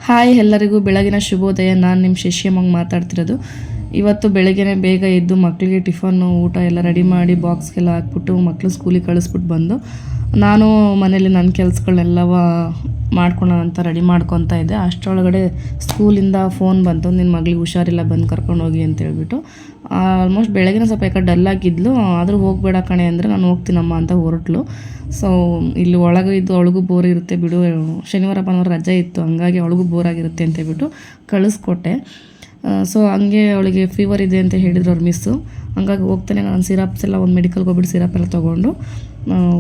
Hi ಎಲ್ಲರಿಗೂ ಬೆಳಗಿನ ಶುಭೋದಯ. ನಾನು ನಿಮ್ಮ ಶಿಷ್ಯಮ್ಮಂಗೆ ಮಾತಾಡ್ತಿರೋದು. ಇವತ್ತು ಬೆಳಗ್ಗೆನೇ ಬೇಗ ಎದ್ದು ಮಕ್ಕಳಿಗೆ ಟಿಫನ್ನು ಊಟ ಎಲ್ಲ ರೆಡಿ ಮಾಡಿ ಬಾಕ್ಸ್ಗೆಲ್ಲ ಹಾಕ್ಬಿಟ್ಟು ಮಕ್ಕಳು ಸ್ಕೂಲಿಗೆ ಕಳಿಸ್ಬಿಟ್ಟು ಬಂದು ನಾನು ಮನೇಲಿ ನನ್ನ ಕೆಲಸಗಳನ್ನೆಲ್ಲವ ಮಾಡ್ಕೊಳ್ಳೋಣ ಅಂತ ರೆಡಿ ಮಾಡ್ಕೊತಾ ಇದ್ದೆ. ಅಷ್ಟರೊಳಗಡೆ ಸ್ಕೂಲಿಂದ ಫೋನ್ ಬಂತು, ನಿನ್ನ ಮಗಳಿಗೆ ಹುಷಾರಿಲ್ಲ, ಬಂದು ಕರ್ಕೊಂಡೋಗಿ ಅಂತ ಹೇಳ್ಬಿಟ್ಟು. ಆಲ್ಮೋಸ್ಟ್ ಬೆಳಗಿನ ಸ್ವಲ್ಪ ಯಾಕೆ ಡಲ್ಲಾಗಿದ್ಲು. ಆದರೂ ಹೋಗಬೇಡ ಕಣೆ ಅಂದರೆ ನಾನು ಹೋಗ್ತೀನಮ್ಮ ಅಂತ ಹೊರಟ್ಲು. ಸೊ ಇಲ್ಲಿ ಒಳಗೆ ಇದ್ದು ಅವಳಿಗೂ ಬೋರ್ ಇರುತ್ತೆ ಬಿಡು, ಶನಿವಾರ ಭಾನುವಾರ ರಜೆ ಇತ್ತು, ಹಂಗಾಗಿ ಅವಳಿಗೂ ಬೋರ್ ಆಗಿರುತ್ತೆ ಅಂತ ಹೇಳ್ಬಿಟ್ಟು ಕಳಿಸ್ಕೊಟ್ಟೆ. ಸೊ ಹಂಗೆ ಅವಳಿಗೆ ಫೀವರ್ ಇದೆ ಅಂತ ಹೇಳಿದ್ರು ಅವ್ರು ಮಿಸ್ಸು. ಹಂಗಾಗಿ ಹೋಗ್ತಾನೆ ನಾನು ಸಿರಪ್ಸ್ ಎಲ್ಲ ಒಂದು ಮೆಡಿಕಲ್ಗೆ ಹೋಗ್ಬಿಟ್ಟು ಸಿರಪ್ ಎಲ್ಲ ತೊಗೊಂಡು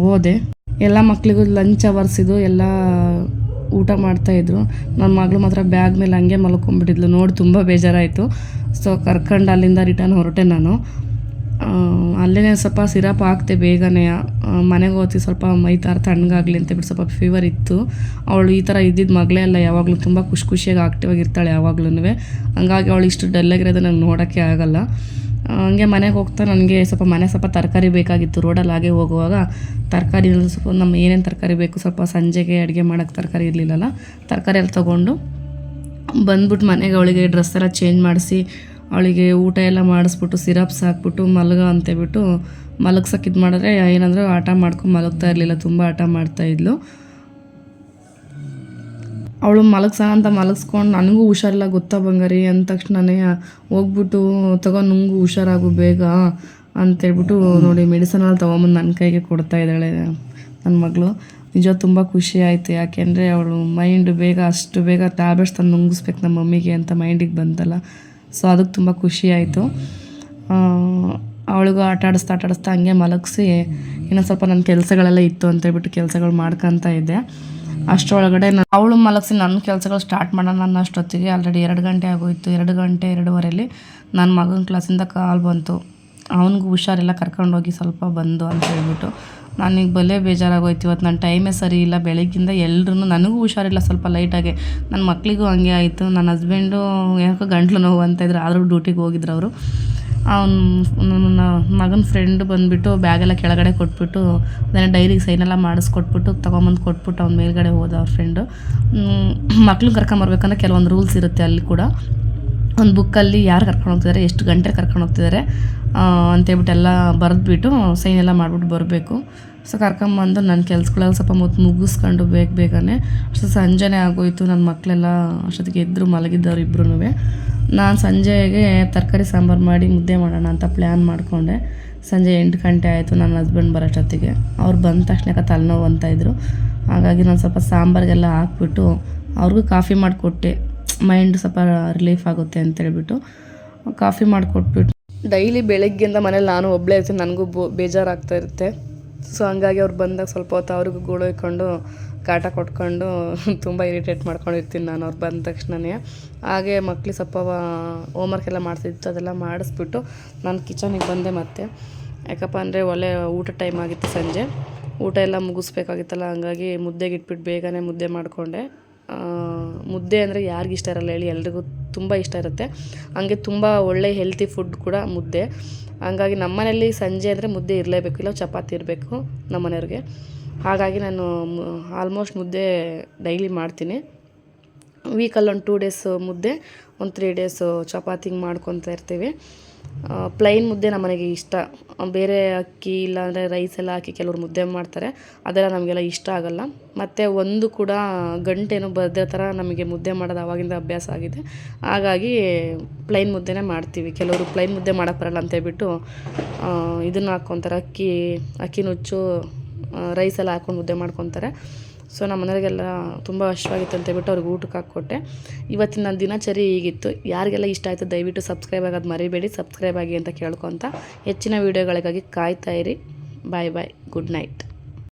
ಹೋದೆ. ಎಲ್ಲ ಮಕ್ಕಳಿಗೂ ಲಂಚ್ ಅವರ್ಸಿದು ಎಲ್ಲ ಊಟ ಮಾಡ್ತಾಯಿದ್ರು. ನನ್ನ ಮಗಳು ಮಾತ್ರ ಬ್ಯಾಗ್ ಮೇಲೆ ಹಂಗೆ ಮಲ್ಕೊಂಡ್ಬಿಟ್ಟಿದ್ಲು. ನೋಡಿ ತುಂಬ ಬೇಜಾರಾಯಿತು. ಸೊ ಕರ್ಕೊಂಡು ಅಲ್ಲಿಂದ ರಿಟರ್ನ್ ಹೊರಟೆ ನಾನು. ಅಲ್ಲೇ ಸ್ವಲ್ಪ ಸಿರಪ್ ಹಾಕ್ತೆ ಬೇಗನೆ. ಮನೆಗೆ ಹೋಗ್ತಿ ಸ್ವಲ್ಪ ಮೈ ಥರ ತಣ್ಣಗಾಗಲಿ ಅಂತೇಳ್ಬಿಟ್ಟು, ಸ್ವಲ್ಪ ಫೀವರ್ ಇತ್ತು. ಅವಳು ಈ ಥರ ಇದ್ದಿದ್ದು ಮಗಳೇ ಅಲ್ಲ, ಯಾವಾಗಲೂ ತುಂಬ ಖುಷಿಯಾಗಿ ಆಕ್ಟಿವ್ ಆಗಿರ್ತಾಳೆ ಯಾವಾಗ್ಲೂ. ಹಂಗಾಗಿ ಅವಳು ಇಷ್ಟು ಡಲ್ಲಾಗಿರೋದು ನಂಗೆ ನೋಡೋಕ್ಕೆ ಆಗೋಲ್ಲ. ಹಂಗೆ ಮನೆಗೆ ಹೋಗ್ತಾ ನನಗೆ ಸ್ವಲ್ಪ ತರಕಾರಿ ಬೇಕಾಗಿತ್ತು. ರೋಡಲ್ಲಿ ಹಾಗೆ ಹೋಗುವಾಗ ತರಕಾರಿ ಸ್ವಲ್ಪ ನಮ್ಮ ಏನೇನು ತರಕಾರಿ ಬೇಕು, ಸ್ವಲ್ಪ ಸಂಜೆಗೆ ಅಡುಗೆ ಮಾಡೋಕ್ಕೆ ತರಕಾರಿ ಇರಲಿಲ್ಲಲ್ಲ, ತರಕಾರಿ ಎಲ್ಲ ತೊಗೊಂಡು ಬಂದ್ಬಿಟ್ಟು ಮನೆಗೆ ಅವಳಿಗೆ ಡ್ರೆಸ್ ಎಲ್ಲ ಚೇಂಜ್ ಮಾಡಿಸಿ ಅವಳಿಗೆ ಊಟ ಎಲ್ಲ ಮಾಡಿಸ್ಬಿಟ್ಟು ಸಿರಪ್ಸ್ ಹಾಕ್ಬಿಟ್ಟು ಅಂತೇಳ್ಬಿಟ್ಟು ಮಲಗ್ಸಕ್ಕೆ ಇದು ಮಾಡಿದ್ರೆ ಏನಂದ್ರೆ ಆಟ ಮಾಡ್ಕೊಂಡು ಮಲಗ್ತಾ ಇರಲಿಲ್ಲ, ತುಂಬ ಆಟ ಮಾಡ್ತಾಯಿದ್ಲು. ಅವಳು ಮಲಗ್ಸೋಣ ಅಂತ ಮಲಗಿಸ್ಕೊಂಡು ನನಗೂ ಹುಷಾರಿಲ್ಲ ಗೊತ್ತಾ ಬಂಗಾರಿ ಅಂದ ತಕ್ಷಣನೇ ಹೋಗ್ಬಿಟ್ಟು ತಗೊಂಡು ನುಂಗು ಹುಷಾರಾಗು ಬೇಗ ಅಂತೇಳ್ಬಿಟ್ಟು ನೋಡಿ ಮೆಡಿಸನಲ್ಲಿ ತೊಗೊಂಬಂದು ನನ್ನ ಕೈಗೆ ಕೊಡ್ತಾ ಇದ್ದಾಳೆ ನನ್ನ ಮಗಳು. ನಿಜ ತುಂಬ ಖುಷಿ ಆಯಿತು. ಯಾಕೆಂದರೆ ಅವಳು ಮೈಂಡ್ ಅಷ್ಟು ಬೇಗ ಟ್ಯಾಬ್ಲೆಟ್ಸ್ ತಂದು ನುಂಗಿಸ್ಬೇಕು ನಮ್ಮ ಮಮ್ಮಿಗೆ ಅಂತ ಮೈಂಡಿಗೆ ಬಂತಲ್ಲ. ಸೊ ಅದಕ್ಕೆ ತುಂಬ ಖುಷಿ ಆಯಿತು. ಅವಳಿಗೂ ಆಟಾಡಿಸ್ತಾ ಹಂಗೆ ಮಲಗಿಸಿ ಇನ್ನೊಂದು ಸ್ವಲ್ಪ ನನ್ನ ಕೆಲಸಗಳೆಲ್ಲ ಇತ್ತು ಅಂತೇಳ್ಬಿಟ್ಟು ಕೆಲಸಗಳು ಮಾಡ್ಕೊತಾ ಇದ್ದೆ. ಅಷ್ಟರೊಳಗಡೆ ಅವಳು ಮಲಗಿಸಿ ನನ್ನ ಕೆಲಸಗಳು ಸ್ಟಾರ್ಟ್ ಮಾಡೋಣ ಅನ್ನೋಷ್ಟೊತ್ತಿಗೆ ಆಲ್ರೆಡಿ 2 ಗಂಟೆ ಆಗೋಯಿತು. 2 ಗಂಟೆ 2:15 ನನ್ನ ಮಗನ ಕ್ಲಾಸಿಂದ ಕಾಲ್ ಬಂತು. ಅವನಿಗೂ ಹುಷಾರಿಲ್ಲ, ಕರ್ಕೊಂಡೋಗಿ ಸ್ವಲ್ಪ ಬಂದು ಅಂತ ಹೇಳ್ಬಿಟ್ಟು. ನನಗೆ ಭಲೇ ಬೇಜಾರಾಗೋಯ್ತು. ಇವತ್ತು ನನ್ನ ಟೈಮೇ ಸರಿ ಇಲ್ಲ. ಬೆಳಗ್ಗಿಂದ ಎಲ್ಲರೂ, ನನಗೂ ಹುಷಾರಿಲ್ಲ ಸ್ವಲ್ಪ ಲೈಟಾಗೆ, ನನ್ನ ಮಕ್ಕಳಿಗೂ ಹಂಗೆ ಆಯಿತು. ನನ್ನ ಹಸ್ಬೆಂಡು ಯಾಕೋ ಗಂಟ್ಲು ನೋವು ಅಂತಾಯಿದ್ರು, ಆದರೂ ಡ್ಯೂಟಿಗೆ ಹೋಗಿದ್ರು ಅವರು. ನನ್ನ ಮಗನ ಫ್ರೆಂಡ್ ಬಂದುಬಿಟ್ಟು ಬ್ಯಾಗೆಲ್ಲ ಕೆಳಗಡೆ ಕೊಟ್ಬಿಟ್ಟು ಅದನ್ನು ಡೈರಿಗೆ ಸೈನೆಲ್ಲ ಮಾಡಿಸ್ಕೊಟ್ಬಿಟ್ಟು ತೊಗೊಂಬಂದು ಕೊಟ್ಬಿಟ್ಟು ಅವ್ನ ಮೇಲ್ಗಡೆ ಹೋದ ಅವ್ರ ಫ್ರೆಂಡು. ಮಕ್ಳನ್ನ ಕರ್ಕೊಂಬರ್ಬೇಕಂದ್ರೆ ಕೆಲವೊಂದು ರೂಲ್ಸ್ ಇರುತ್ತೆ ಅಲ್ಲಿ ಕೂಡ. ಒಂದು ಬುಕ್ಕಲ್ಲಿ ಯಾರು ಕರ್ಕೊಂಡು ಹೋಗ್ತಿದ್ದಾರೆ, ಎಷ್ಟು ಗಂಟೆಗೆ ಕರ್ಕೊಂಡು ಹೋಗ್ತಿದ್ದಾರೆ ಅಂತೇಳ್ಬಿಟ್ಟು ಎಲ್ಲ ಬರೆದ್ಬಿಟ್ಟು ಸೈನೆಲ್ಲ ಮಾಡಿಬಿಟ್ಟು ಬರಬೇಕು. ಸೊ ಕರ್ಕೊಂಬಂದು ನನ್ನ ಕೆಲ್ಸಗಳೆಲ್ಲ ಸ್ವಲ್ಪ ಮುಗಿಸ್ಕೊಂಡು ಬೇಗನೆ ಅಷ್ಟು ಸಂಜೆನೇ ಆಗೋಯಿತು. ನನ್ನ ಮಕ್ಕಳೆಲ್ಲ ಅಷ್ಟೊತ್ತಿಗೆ ಎದ್ರು ಮಲಗಿದ್ದವ್ರು ಇಬ್ಬರೂ. ನಾನು ಸಂಜೆಗೆ ತರಕಾರಿ ಸಾಂಬಾರು ಮಾಡಿ ಮುದ್ದೆ ಮಾಡೋಣ ಅಂತ ಪ್ಲ್ಯಾನ್ ಮಾಡಿಕೊಂಡೆ. ಸಂಜೆ 8 ಗಂಟೆ ಆಯಿತು ನನ್ನ ಹಸ್ಬೆಂಡ್ ಬರೋಷ್ಟೊತ್ತಿಗೆ. ಅವ್ರು ಬಂದ ತಕ್ಷಣ ತಲೆನೋವು ಅಂತಾಯಿದ್ರು. ಹಾಗಾಗಿ ನಾನು ಸ್ವಲ್ಪ ಸಾಂಬಾರಿಗೆಲ್ಲ ಹಾಕ್ಬಿಟ್ಟು ಅವ್ರಿಗೂ ಕಾಫಿ ಮಾಡಿಕೊಟ್ಟೆ. ಮೈಂಡ್ ಸ್ವಲ್ಪ ರಿಲೀಫ್ ಆಗುತ್ತೆ ಅಂತೇಳ್ಬಿಟ್ಟು ಕಾಫಿ ಮಾಡಿಕೊಟ್ಬಿಟ್ಟು. ಡೈಲಿ ಬೆಳಗ್ಗೆಯಿಂದ ಮನೇಲಿ ನಾನು ಒಬ್ಬಳೇ ಇರ್ತೀನಿ, ನನಗೂ ಬೇಜಾರಾಗ್ತಾ ಇರುತ್ತೆ. ಸೊ ಹಂಗಾಗಿ ಅವ್ರು ಬಂದಾಗ ಸ್ವಲ್ಪ ಹೊತ್ತು ಅವ್ರಿಗೂ ಗೋಳೊಯ್ಕೊಂಡು ಕಾಟ ಕೊಟ್ಕೊಂಡು ತುಂಬ ಇರಿಟೇಟ್ ಮಾಡ್ಕೊಂಡಿರ್ತೀನಿ ನಾನು ಅವ್ರು ಬಂದ ತಕ್ಷಣವೇ. ಹಾಗೆ ಮಕ್ಳಿಗೆ ಸ್ವಲ್ಪ ಹೋಮ್ವರ್ಕ್ ಎಲ್ಲ ಮಾಡ್ತಿತ್ತು, ಅದೆಲ್ಲ ಮಾಡಿಸ್ಬಿಟ್ಟು ನಾನು ಕಿಚನಿಗೆ ಬಂದೆ ಮತ್ತೆ. ಯಾಕಪ್ಪ ಅಂದರೆ ಒಳ್ಳೆ ಊಟ ಟೈಮ್ ಆಗಿತ್ತು, ಸಂಜೆ ಊಟ ಎಲ್ಲ ಮುಗಿಸ್ಬೇಕಾಗಿತ್ತಲ್ಲ. ಹಂಗಾಗಿ ಮುದ್ದೆಗೆ ಇಟ್ಬಿಟ್ಟು ಬೇಗನೆ ಮುದ್ದೆ ಮಾಡಿಕೊಂಡೆ. ಮುದ್ದೆ ಅಂದರೆ ಯಾರಿಗಿಷ್ಟ ಇಷ್ಟ ಇರಲ್ಲ ಹೇಳಿ, ಎಲ್ರಿಗೂ ತುಂಬ ಇಷ್ಟ ಇರುತ್ತೆ. ಹಂಗೆ ತುಂಬ ಒಳ್ಳೆ ಹೆಲ್ತಿ ಫುಡ್ ಕೂಡ ಮುದ್ದೆ. ಹಂಗಾಗಿ ನಮ್ಮ ಮನೇಲಿ ಸಂಜೆ ಅಂದರೆ ಮುದ್ದೆ ಇರಲೇಬೇಕು, ಇಲ್ಲ ಚಪಾತಿ ಇರಬೇಕು ನಮ್ಮ ಮನೆಯವ್ರಿಗೆ. ಹಾಗಾಗಿ ನಾನು ಆಲ್ಮೋಸ್ಟ್ ಮುದ್ದೆ ಡೈಲಿ ಮಾಡ್ತೀನಿ. ವೀಕಲ್ಲಿ ಒಂದು 2 ಡೇಸ್ ಮುದ್ದೆ, ಒಂದು 3 ಡೇಸ್ ಚಪಾತಿ ಹಿಂಗೆ ಮಾಡ್ಕೊತಾ ಇರ್ತೀವಿ. ಪ್ಲೈನ್ ಮುದ್ದೆ ನಮ್ಮ ಮನೆಗೆ ಇಷ್ಟ. ಬೇರೆ ಅಕ್ಕಿ ಇಲ್ಲಾಂದರೆ ರೈಸ್ ಎಲ್ಲ ಹಾಕಿ ಕೆಲವ್ರು ಮುದ್ದೆ ಮಾಡ್ತಾರೆ, ಅದೆಲ್ಲ ನಮಗೆಲ್ಲ ಇಷ್ಟ ಆಗೋಲ್ಲ. ಮತ್ತು ಒಂದು ಕೂಡ ಗಂಟೇನು ಬರದೇ ಥರ ನಮಗೆ ಮುದ್ದೆ ಮಾಡೋದು ಆವಾಗಿಂದ ಅಭ್ಯಾಸ ಆಗಿದೆ. ಹಾಗಾಗಿ ಪ್ಲೈನ್ ಮುದ್ದೆನೇ ಮಾಡ್ತೀವಿ. ಕೆಲವರು ಪ್ಲೈನ್ ಮುದ್ದೆ ಮಾಡೋಕ್ಕೆ ಬರಲ್ಲ ಅಂತೇಳ್ಬಿಟ್ಟು ಇದನ್ನು ಹಾಕ್ಕೊತಾರೆ, ಅಕ್ಕಿ ನುಚ್ಚು ರೈಸ್ ಎಲ್ಲ ಹಾಕ್ಕೊಂಡು ಮುದ್ದೆ ಮಾಡ್ಕೊತಾರೆ. ಸೊ ನಮ್ಮ ಮನೆಯವರಿಗೆಲ್ಲ ತುಂಬ ಹಶ್ವಾಗಿತ್ತು ಅಂತೇಳ್ಬಿಟ್ಟು ಅವ್ರಿಗೆ ಊಟಕ್ಕೆ ಹಾಕ್ಕೊಟ್ಟೆ. ಇವತ್ತಿನ ನನ್ನ ದಿನಚರಿ ಹೀಗಿತ್ತು. ಯಾರಿಗೆಲ್ಲ ಇಷ್ಟ ಆಯಿತು ದಯವಿಟ್ಟು ಸಬ್ಸ್ಕ್ರೈಬ್ ಆಗೋದು ಮರಿಬೇಡಿ, ಸಬ್ಸ್ಕ್ರೈಬ್ ಆಗಿ ಅಂತ ಕೇಳ್ಕೊತ ಹೆಚ್ಚಿನ ವೀಡಿಯೋಗಳಿಗಾಗಿ ಕಾಯ್ತಾ ಇರಿ. Bye good night.